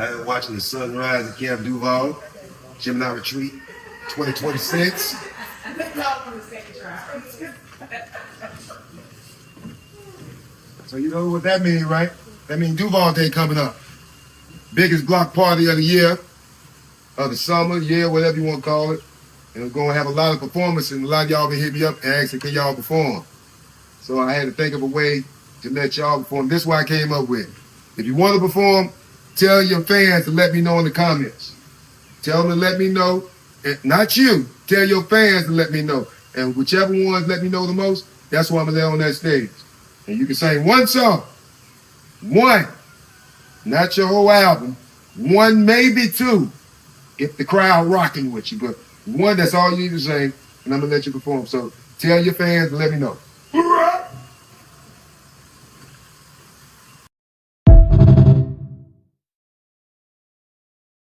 I am watching the sunrise at Camp Duval, Gemini Retreat 2026. So you know what that means, right? That means Duval Day coming up. Biggest block party of the year, of the summer, year, whatever you want to call it. And we're going to have a lot of performances, and a lot of y'all been hitting me up and asking, can y'all perform? So I had to think of a way to let y'all perform. This is what I came up with. If you want to perform, tell your fans to let me know in the comments. Tell them to let me know. And not you. Tell your fans to let me know. And whichever ones let me know the most, that's why I'm going to let on that stage. And you can sing one song. One. Not your whole album. One, maybe two, if the crowd rocking with you. But one, that's all you need to sing, and I'm going to let you perform. So tell your fans to let me know. Hooray!